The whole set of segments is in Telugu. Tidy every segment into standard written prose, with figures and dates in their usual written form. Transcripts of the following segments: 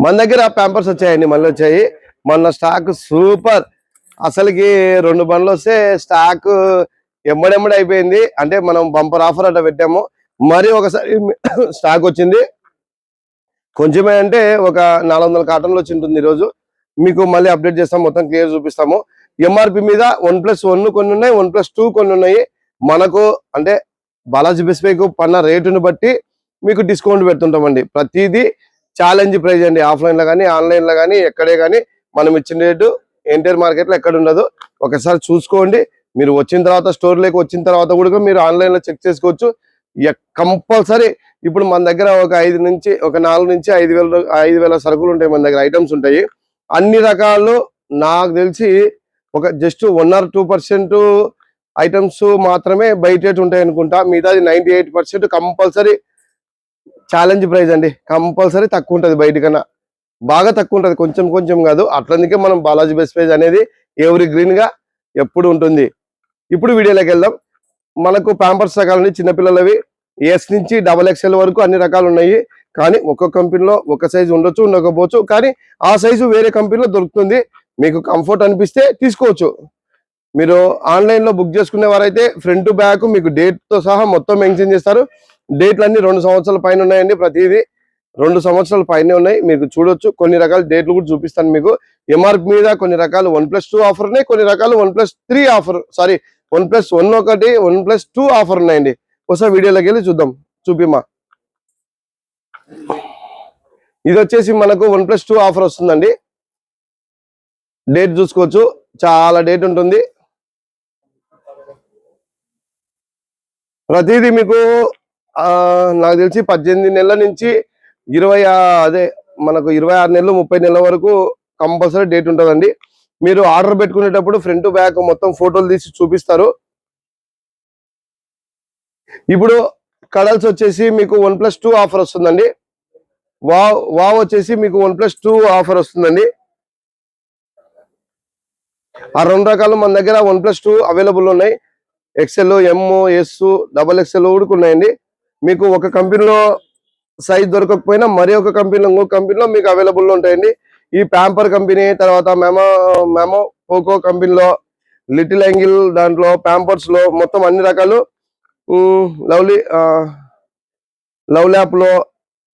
మన దగ్గర ప్యాంపర్స్ వచ్చాయండి, మళ్ళీ వచ్చాయి. మొన్న స్టాక్ సూపర్, అసలుకి 2 బండ్లు వస్తే స్టాక్ ఎమ్మడెమ్మడి అయిపోయింది. అంటే మనం బంపర్ ఆఫర్ అట్లా పెట్టాము, మరి ఒకసారి స్టాక్ వచ్చింది. కొంచెమే అంటే ఒక 400 కాటన్లు వచ్చి ఉంటుంది. ఈరోజు మీకు మళ్ళీ అప్డేట్ చేస్తాం, మొత్తం క్లియర్ చూపిస్తాము. ఎంఆర్పి మీద 1+1 కొన్ని ఉన్నాయి, 1+2 కొన్ని ఉన్నాయి. మనకు అంటే బాలాజీ బెస్ట్ బైకు పన్న రేటుని బట్టి మీకు డిస్కౌంట్ పెడుతుంటామండి. ప్రతిదీ ఛాలెంజ్ ప్రైజ్ అండి. ఆఫ్లైన్లో కానీ ఆన్లైన్లో కానీ ఎక్కడే కానీ మనం ఇచ్చిన రేటు ఎన్టీఆర్ మార్కెట్లో ఎక్కడ ఉండదు. ఒకసారి చూసుకోండి. మీరు వచ్చిన తర్వాత స్టోర్లోకి వచ్చిన తర్వాత కూడా మీరు ఆన్లైన్లో చెక్ చేసుకోవచ్చు. కంపల్సరీ ఇప్పుడు మన దగ్గర ఒక 4 నుంచి 5,000 సరుకులు ఉంటాయి. మన దగ్గర ఐటమ్స్ ఉంటాయి. అన్ని రకాలు నాకు తెలిసి ఒక జస్ట్ 1 or 2% ఐటమ్స్ మాత్రమే బయట రేట్ ఉంటాయి అనుకుంటా. మిగతాది 98% కంపల్సరీ ఛాలెంజ్ ప్రైజ్ అండి. కంపల్సరీ తక్కువ ఉంటుంది, బయట కన్నా బాగా తక్కువ ఉంటుంది, కొంచెం కొంచెం కాదు. అట్లందుకే మనం బాలాజీ బెస్ట్ ప్రైజ్ అనేది ఎవరి గ్రీన్ గా ఎప్పుడు ఉంటుంది. ఇప్పుడు వీడియోలోకి వెళ్దాం. మనకు ప్యాంపర్స్ రకాలని చిన్నపిల్లలవి ఎస్ నుంచి XXL వరకు అన్ని రకాలు ఉన్నాయి. కానీ ఒక్కొక్క కంపెనీలో ఒక సైజు ఉండొచ్చు, ఉండకపోవచ్చు. కానీ ఆ సైజు వేరే కంపెనీలో దొరుకుతుంది. మీకు కంఫర్ట్ అనిపిస్తే తీసుకోవచ్చు. మీరు ఆన్లైన్లో బుక్ చేసుకునే వారైతే ఫ్రంట్ టు బ్యాక్ మీకు డేట్తో సహా మొత్తం మెన్షన్ చేస్తారు. డేట్లు అన్ని 2 సంవత్సరాల పైన ఉన్నాయండి. ప్రతిదీ 2 సంవత్సరాల పైనే ఉన్నాయి. మీకు చూడొచ్చు, కొన్ని రకాల డేట్లు కూడా చూపిస్తాను మీకు. ఎంఆర్పి మీద కొన్ని రకాలు 1+2 ఆఫర్ ఉన్నాయి, కొన్ని రకాలు 1+3 ఆఫర్, సారీ 1+1 ఒకటి, 1+2 ఆఫర్ ఉన్నాయండి. ఒకసారి వీడియోలోకి వెళ్ళి చూద్దాం. చూపిమా. ఇది వచ్చేసి మనకు 1+2 ఆఫర్ వస్తుందండి. డేట్ చూసుకోవచ్చు, చాలా డేట్ ఉంటుంది. ప్రతిదీ మీకు నాకు తెలిసి 18 నెలల నుంచి 26 నెలలు 30 నెలల వరకు కంపల్సరీ డేట్ ఉంటుందండి. మీరు ఆర్డర్ పెట్టుకునేటప్పుడు ఫ్రంట్ బ్యాక్ మొత్తం ఫోటోలు తీసి చూపిస్తారు. ఇప్పుడు కలర్స్ వచ్చేసి మీకు 1+2 ఆఫర్ వస్తుందండి. వావ్ వచ్చేసి మీకు 1+2 ఆఫర్ వస్తుందండి. ఆ 2 రకాలు మన దగ్గర 1+2 అవైలబుల్ ఉన్నాయి. XL, M, S, XXL కూడా ఉన్నాయండి. మీకు ఒక కంపెనీలో సైజ్ దొరకకపోయినా మరి ఒక కంపెనీలో ఇంకొక కంపెనీలో మీకు అవైలబుల్ ఉంటాయండి. ఈ ప్యాంపర్ కంపెనీ, తర్వాత మెమో పోకో కంపెనీలో, లిటిల్ యాంగిల్ దాంట్లో, ప్యాంపర్స్ లో మొత్తం అన్ని రకాలు, లవ్ ల్యాప్ లో,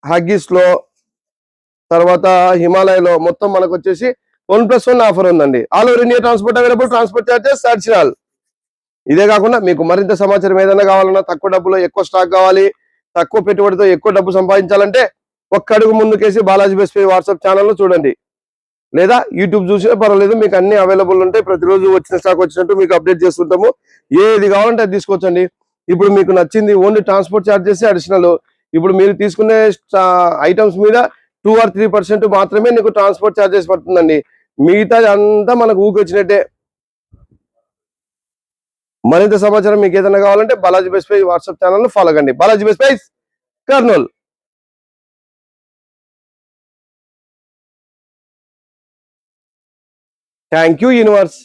హగ్గీస్ లో, తర్వాత హిమాలయలో మొత్తం మనకు వచ్చేసి 1+1 ఆఫర్ ఉందండి. All over India transport available, transport charges additional. ఇదే కాకుండా మీకు మరింత సమాచారం ఏదైనా కావాలన్నా, తక్కువ డబ్బులో ఎక్కువ స్టాక్ కావాలి, తక్కువ పెట్టుబడితో ఎక్కువ డబ్బు సంపాదించాలంటే ఒక్క అడుగు ముందుకేసి బాలాజీ బెస్ట్ ప్రైజ్ వాట్సాప్ ఛానల్లో చూడండి, లేదా యూట్యూబ్ చూసినా పర్వాలేదు. మీకు అన్ని అవైలబుల్ ఉంటాయి. ప్రతిరోజు వచ్చిన స్టాక్ వచ్చినట్టు మీకు అప్డేట్ చేస్తుంటాము. ఏది కావాలంటే అది తీసుకోవచ్చండి. ఇప్పుడు మీకు నచ్చింది ఓన్లీ ట్రాన్స్పోర్ట్ ఛార్జెస్ అడిషనల్. ఇప్పుడు మీరు తీసుకునే ఐటమ్స్ మీద 2 or 3% మాత్రమే నీకు ట్రాన్స్పోర్ట్ ఛార్జెస్ పడుతుందండి. మిగతాది అంతా మనకు ఊకొచ్చినట్టే. మరింత సమాచారం మీకు ఏదైనా కావాలంటే Balaji best price WhatsApp channel follow కండి. Balaji best price, Kurnool. Thank you universe.